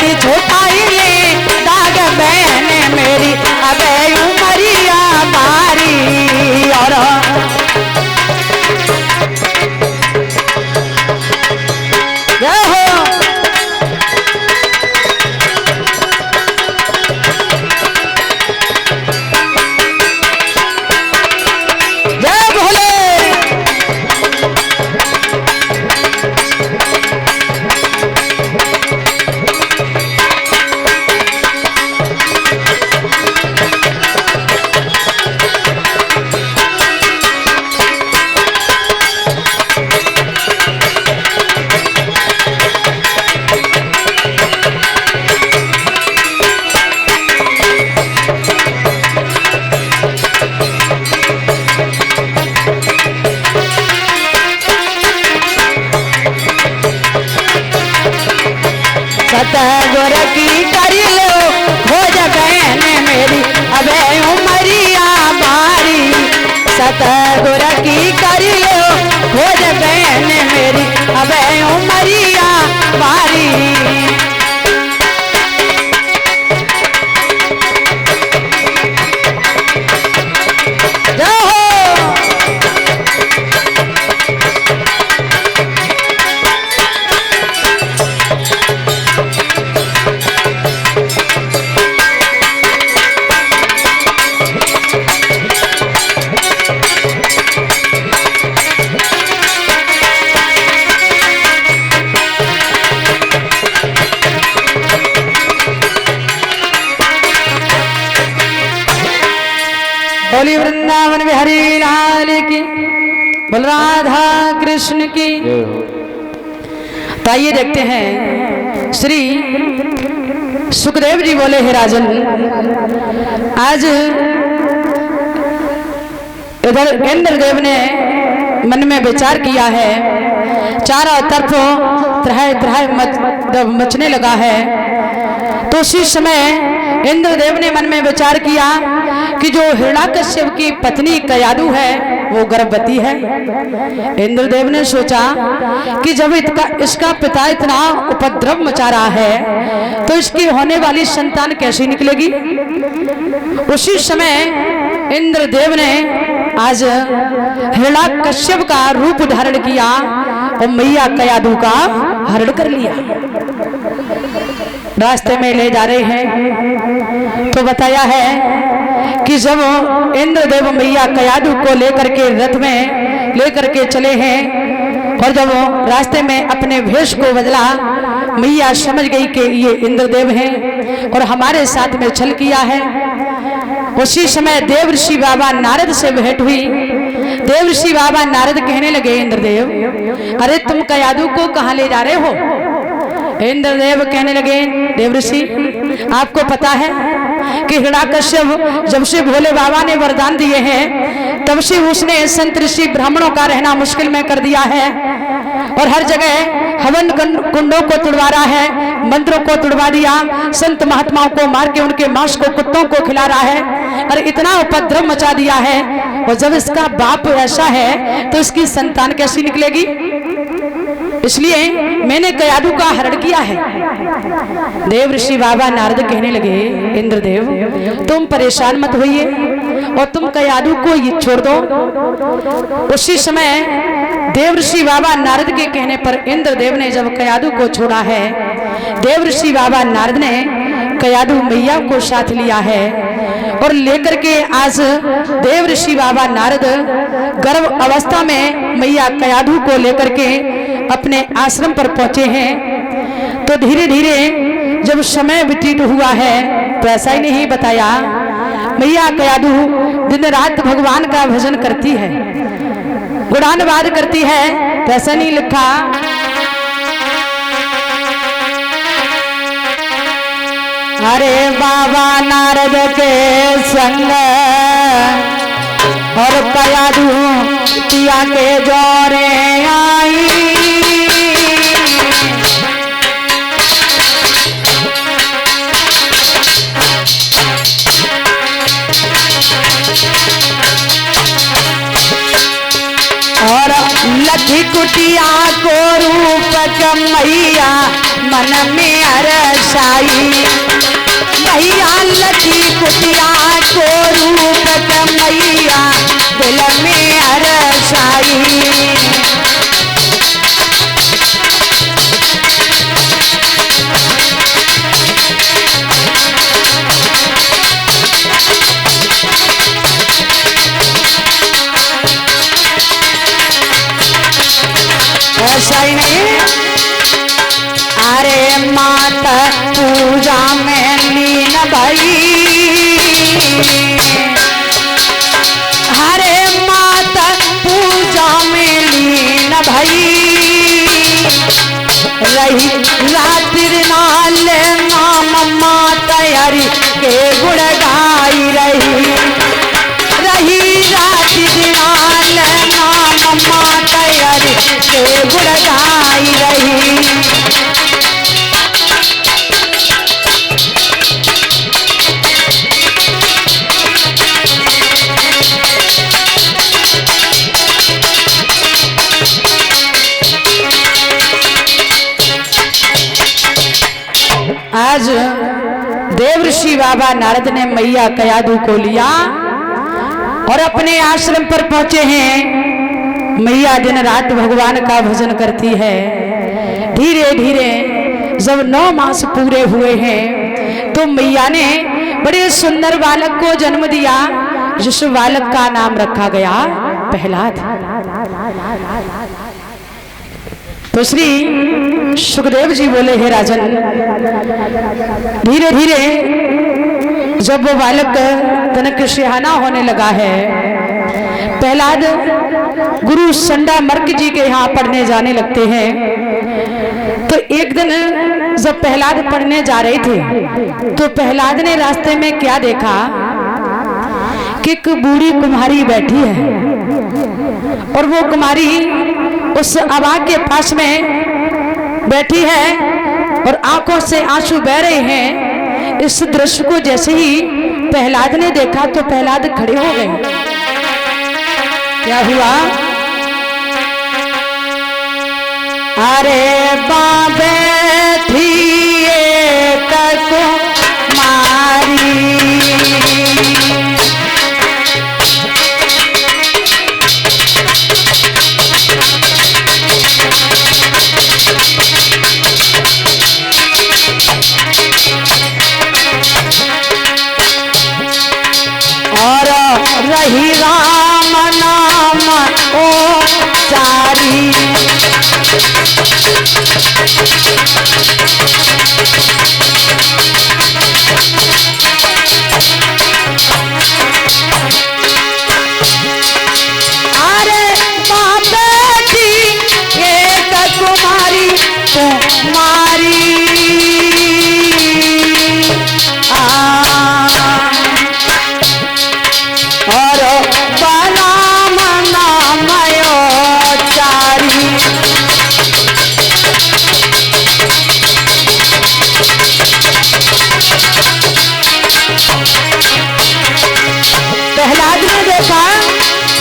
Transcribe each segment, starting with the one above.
की छुपाई ले दाग बहन मेरी अब उमरिया बारी। और जय हो जय भोले। सतगुर की कर लो खोज बहन मेरी अब उमरिया बारी। सतगुर की कर लो खोज बहन मेरी अब उमरिया बारी। बोली वृंदावन बिहारी लाल की, बोल राधा कृष्ण की। तो आइए देखते हैं श्री सुखदेव जी बोले हे राजन, आज इधर इंद्रदेव ने मन में विचार किया है, चारों तरफ त्राहि त्राहि मचने लगा है। तो उसी समय इंद्रदेव ने मन में विचार किया कि जो हिरण्याकश्यप की पत्नी कयादु है वो गर्भवती है। इंद्रदेव ने सोचा कि जब इसका पिता इतना उपद्रव मचा रहा है तो इसकी होने वाली संतान कैसी निकलेगी। उसी समय इंद्रदेव ने आज हिरण्याकश्यप का रूप धारण किया और मैया कयादु का हरण कर लिया। रास्ते में ले जा रहे हैं तो बताया है कि जब इंद्रदेव मैया कयादु को लेकर के रथ में लेकर के चले हैं और जब रास्ते में अपने भेष को बदला, मैया समझ गई कि ये इंद्रदेव हैं और हमारे साथ में छल किया है। उसी समय देव ऋषि बाबा नारद से भेंट हुई। देव ऋषि बाबा नारद कहने लगे, इंद्रदेव अरे तुम कयादु को कहाँ ले जा रहे हो। इंद्रदेव कहने लगे, देव ऋषि आपको पता है कि हिरण्याकश्यप जब से भोले बाबा ने वरदान दिए हैं तब से उसने संत ऋषि ब्राह्मणों का रहना मुश्किल में कर दिया है और हर जगह हवन कुंडों को तुड़वा रहा है, मंत्रों को तुड़वा दिया, संत महात्माओं को मार के उनके मांस को कुत्तों को खिला रहा है और इतना उपद्रव मचा दिया है। और जब इसका बाप ऐसा है तो इसकी संतान कैसी निकलेगी। इसलिए मैंने कयादु का हरण किया है। देव ऋषि बाबा नारद कहने लगे, इंद्रदेव तुम परेशान मत होइए और तुम कयादु को ये छोड़ दो। उसी समय देव ऋषि बाबा नारद के कहने पर इंद्रदेव ने जब कयादु को छोड़ा है, देव ऋषि बाबा नारद ने कयादु मैया को साथ लिया है और लेकर के आज देव ऋषि बाबा नारद गर्भ अवस्था में मैया कयादु को लेकर के अपने आश्रम पर पहुंचे हैं। तो धीरे धीरे जब समय व्यतीत हुआ है तो ऐसा ही नहीं बताया, मैया कयादु दिन रात भगवान का भजन करती है, गुणानुवाद करती है। तो ऐसा नहीं लिखा, अरे बाबा नारद के संग और कयादु पिया के जोरे आई। और लठी कुटिया को रूप मैया मन में अरसा भाई हरे माता पूजा में लीन भाई रही रात्रि नाल नाम माता यारी के गुण गाई रही रात्रि नाल नाम माता यारी के गुण गाई रही। आज देव ऋषि बाबा नारद ने मैया कयाधु को लिया और अपने आश्रम पर पहुंचे हैं। मैया दिन रात भगवान का भजन करती है। धीरे धीरे जब 9 मास पूरे हुए हैं तो मैया ने बड़े सुंदर बालक को जन्म दिया, जिस बालक का नाम रखा गया प्रहलाद। तो श्री सुखदेव जी बोले, हे राजन, धीरे धीरे जब वो बालक तनक सिहाना होने लगा है, प्रहलाद गुरु संडा मर्क जी के यहाँ पढ़ने जाने लगते हैं। तो एक दिन जब प्रहलाद पढ़ने जा रहे थे तो प्रहलाद ने रास्ते में क्या देखा कि एक बूढ़ी कुम्हारी बैठी है और वो कुम्हारी उस अबा के पास में बैठी है और आंखों से आंसू बह रहे हैं। इस दृश्य को जैसे ही प्रहलाद ने देखा तो प्रहलाद खड़े हो गए। क्या हुआ? अरे बाबे थी एक कुमारी और रही राम नाम ओ चारी। अरे बाबे थी एक कुमारी कुमारी और बलाम नामयो चारी। प्रहलाद ने देखा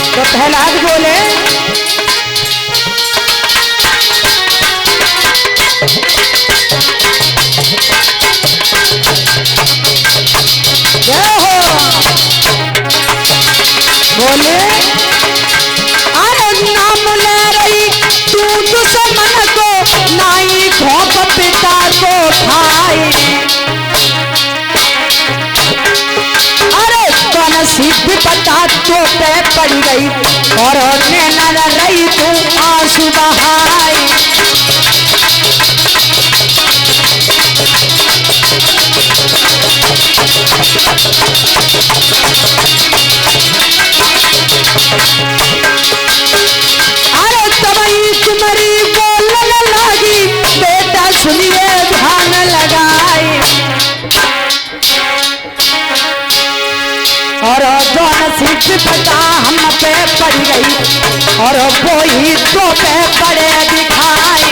तो प्रहलाद बोले, जय हो। बोले, अरे नाम ले रही तू दुश्मन को, नाई भोंक पिता को खाए। अरे कौन सिद्ध पता तो पे पड़ गई और नैना रही तू आंसू बहाए। अरे तबई तुम्हारी बोलने लगी, बेटा सुनिए ध्यान लगाए। और दोनों सिद्ध पता हम पे पड़ गई और वो ही तो पे पड़े दिखाई।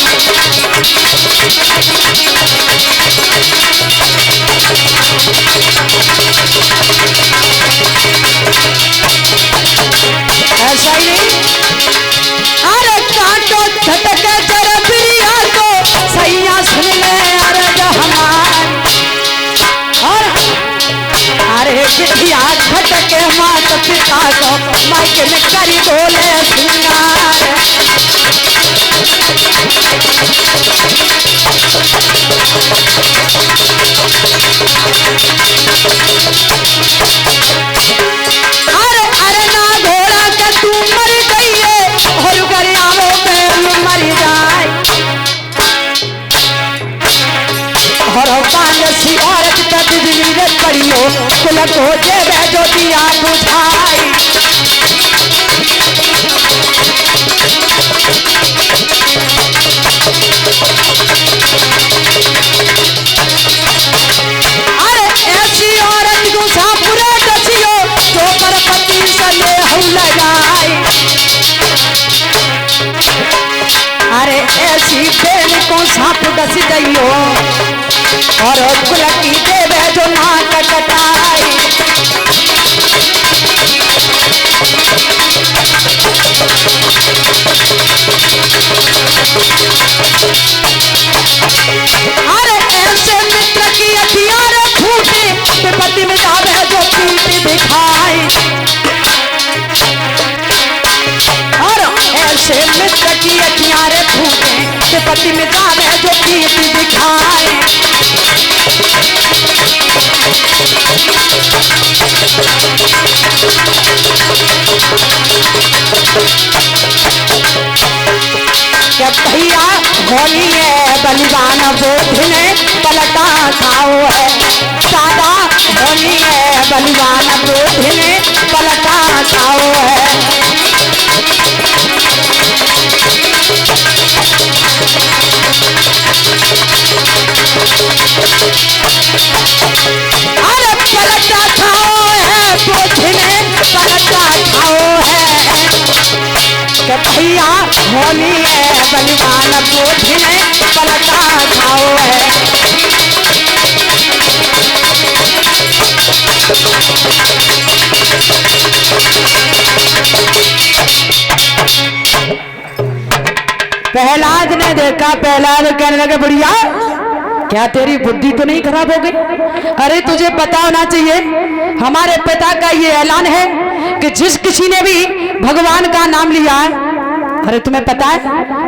ऐसा ही नहीं, अरे काटो झटके जरा प्रिया को, सैया सुन ले अर्ज हमारी। और अरे बिटिया झटके माता पिता को, मायके में करी बोले सिंगार। अरे अरे ना घोड़ा के तू मर गई है और गरियाओं में मर जाए। और पांडसी औरत का नीरज पड़ियो कुल को जेबे जो दिया बुझाई। अरे ऐसी औरत गुस्सा पूरे दसियो जो पर पति से ले हुल जाए। अरे ऐसी बेल को सांप डस दियो और कुल की देवे जो नाक कटाई। अरे ऐसे मित्र की हथियार फूटे विपत्ति में जावे जो पीठ दिखाई। और ऐसे मित्र की हथियार फूटे विपत्ति में जावे जो पीठ दिखाई। जब भैया होली है बलिदान बोधने पलटा खाओ है। दादा होली है बलिदान बोधने पलटा खाओ है। अरे पलटा खाओ है बोधने पलटा खाओ है। कि भैया होली है बलिदान बोधने पलटा खाओ है। प्रहलाद ने देखा, प्रहलाद कहने लगे बुढ़िया क्या तेरी बुद्धि तो नहीं खराब हो गई? अरे तुझे पता होना चाहिए हमारे पिता का ये ऐलान है कि जिस किसी ने भी भगवान का नाम लिया है, अरे तुम्हें पता है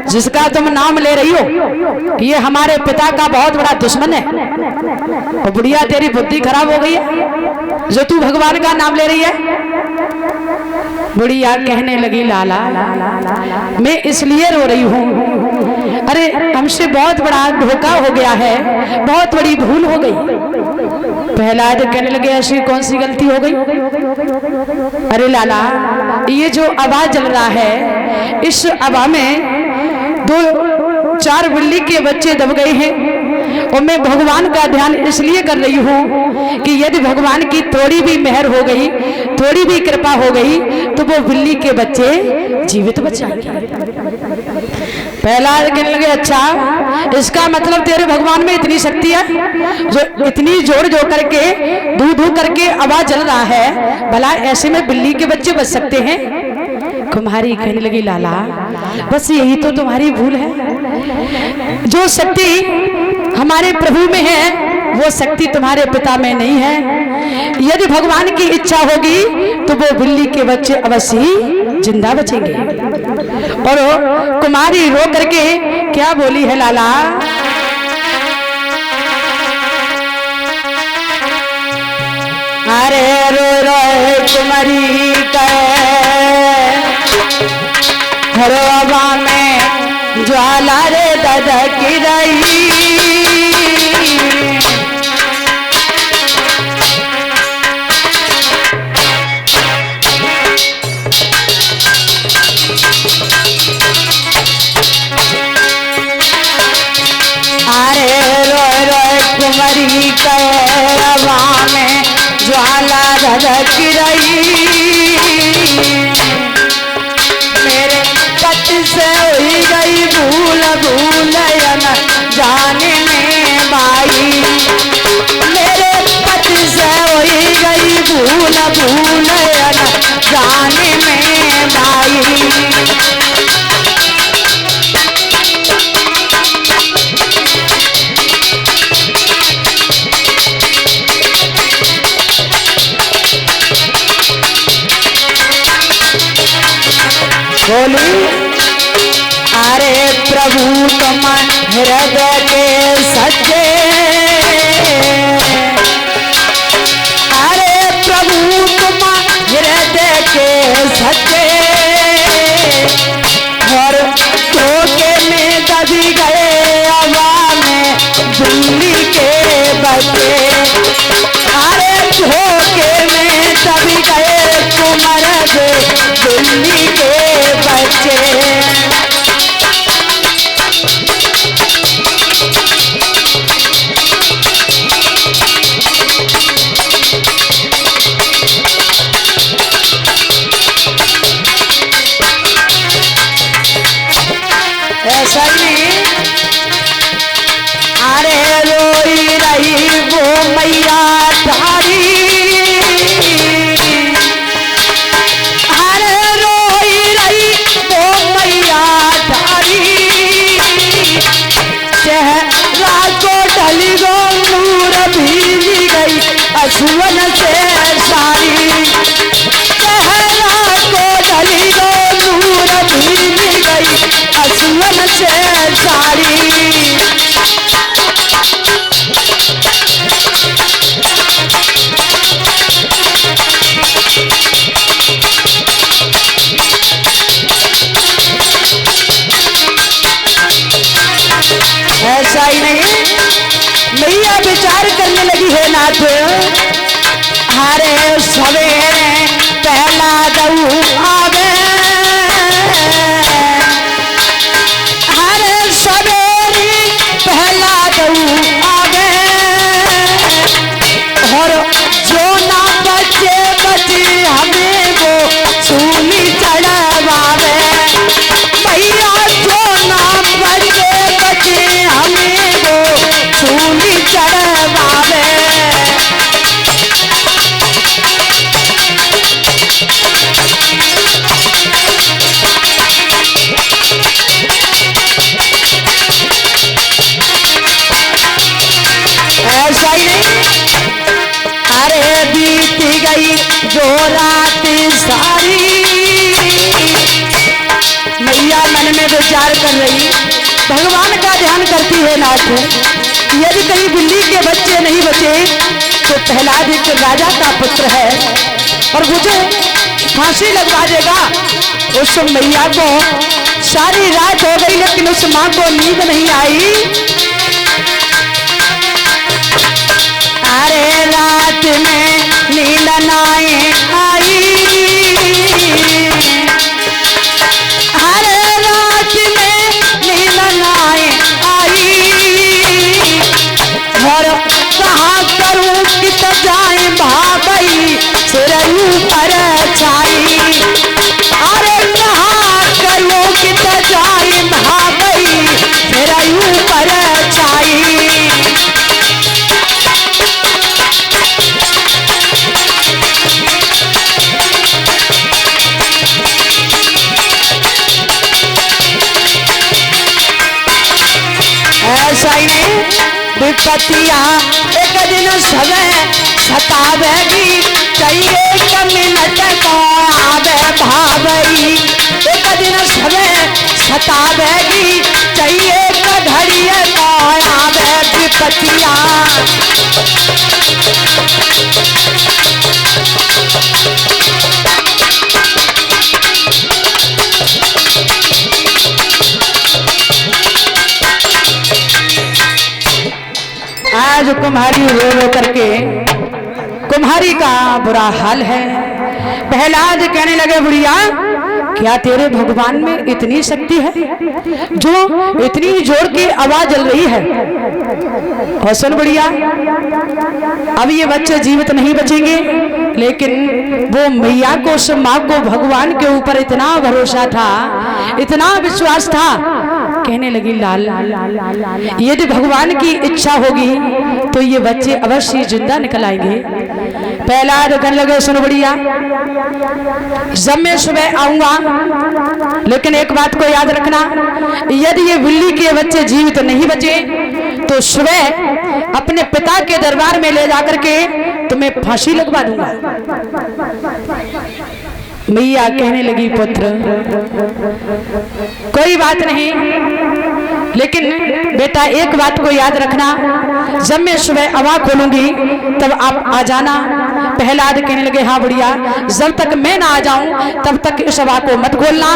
जिसका तुम नाम ले रही हो ये हमारे पिता का बहुत बड़ा दुश्मन है। और बुढ़िया तेरी बुद्धि खराब हो गई है जो तू भगवान का नाम ले रही है। बुढ़िया कहने लगी लाला मैं इसलिए रो रही हूँ, अरे हमसे बहुत बड़ा धोखा हो गया है, बहुत बड़ी भूल हो गई। प्रहलाद कहने लगे ऐसी कौन सी गलती हो गई? अरे लाला ये जो आवाज जल रहा है इस आवाज में 2-4 बिल्ली के बच्चे दब गए हैं और मैं भगवान का ध्यान इसलिए कर रही हूँ कि यदि भगवान की थोड़ी भी मेहर हो गई, थोड़ी भी कृपा हो गई तो वो बिल्ली के बच्चे जीवित बच जाएंगे। प्रहलाद कहने लगे अच्छा इसका मतलब तेरे भगवान में इतनी शक्ति है जो इतनी जोड़ जोड़ करके धू धू करके आवाज जल रहा है, भला ऐसे में बिल्ली के बच्चे बच सकते हैं? कुम्हारी कहने लगी लाला बस यही तो तुम्हारी भूल है। जो शक्ति हमारे प्रभु में है वो शक्ति तुम्हारे पिता में नहीं है। यदि भगवान की इच्छा होगी तो वो बिल्ली के बच्चे अवश्य ही जिंदा बचेंगे। और कुमारी रो करके क्या बोली है लाला? अरे रो रो कुमारी हरवा में ज्वाला रे ददक रही। अरे रो रो कुमारी हरवा में ज्वाला ददक रही। मेरे पति से हुई गई भूल भूल जाने में बाई। मेरे पति से हुई गई भूल भूल जाने में बाई। बोली अरे प्रभु तुम हृदय के सच्चे, अरे प्रभु तुम हृदय के सच्चे। और धोखे में दबी गए हवा में बिल्ली के बच्चे। बिल्ली के बच्चे। ऐसा ही अरे रोई रही वो मैया धारी, अरे रोई रही वो मैया धारी, चेहरा को ढली गो नूर भीगी गई असुवन से सारी, चेहरा को ढली गो नूर भीगी गई असुवन से सारी। ऐसा ही नहीं, मैया विचार करने लगी है नाथ, हरे सवेरे पहला दऊ आवे, हरे सवेरे पहला दऊ आवे, और जो ना बचे बचे हमें वो सूली चढ़वावे, भैया जो ना बचे बचे हमें वो सूली चढ़वावे। ऐसा ही नहीं, अरे बीती गई जो रात सारी, मैया मन में विचार कर रही, भगवान का ध्यान करती है नाथ। यदि कहीं बिल्ली के बच्चे नहीं बचे तो प्रहलाद एक राजा का पुत्र है और मुझे फांसी लगवा देगा। उस मैया को सारी रात हो गई लेकिन उस माँ को नींद नहीं आई। अरे रात में नींद नाए आई, अरे रात में नींद नाए आई, और कहाँ करूँ कित जाए भाई सिरयू पर छाई, अरे कहाँ करूँ कित जाए भाई सिरयू पर छाई। ऐसा ही नहीं, विपत्तिया एक दिन समय सतावेगी, चाहिए एक मिनट को आवे भावई, एक दिन समय सतावेगी, चाहिए एक घड़ी को आवे विपत्तिया। आज कुम्हारी रो रो करके कुम्हारी का बुरा हाल है। प्रहलाद कहने लगे बुढ़िया क्या तेरे भगवान में इतनी शक्ति है जो इतनी जोर की आवाज जल रही है? और सुन बुढ़िया, अब ये बच्चे जीवित नहीं बचेंगे, लेकिन वो मैया को उस माँ को भगवान के ऊपर इतना भरोसा था, इतना विश्वास था। कहने लगी लाल यदि भगवान की इच्छा होगी तो ये बच्चे अवश्य जिंदा निकल आएंगे। प्रहलाद कहने लगे सुन बुढ़िया, जब मैं सुबह आऊंगा, लेकिन एक बात को याद रखना, यदि ये बिल्ली के बच्चे जीवित नहीं बचे तो सुबह अपने पिता के दरबार में ले जाकर के तुम्हें फांसी लगवा दूंगा। मैया कहने लगी पुत्र कोई बात नहीं, लेकिन बेटा एक बात को याद रखना, जब मैं सुबह अवा खोलूंगी तब आप आ जाना। प्रहलाद कहने लगे हाँ बुढ़िया, जब तक मैं ना आ जाऊं तब तक इस अवा को मत खोलना।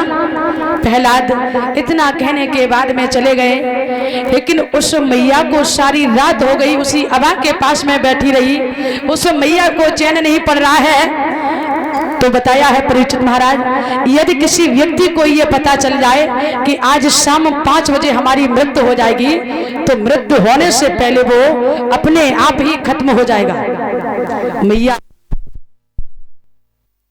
प्रहलाद इतना कहने के बाद में चले गए, लेकिन उस मैया को सारी रात हो गई, उसी अवा के पास में बैठी रही, उस मैया को चैन नहीं पड़ रहा है। तो बताया है परीक्षित महाराज, यदि किसी व्यक्ति को ये पता चल जाए कि आज शाम 5 बजे हमारी मृत्यु हो जाएगी, तो मृत्यु होने से पहले वो अपने आप ही खत्म हो जाएगा। मैया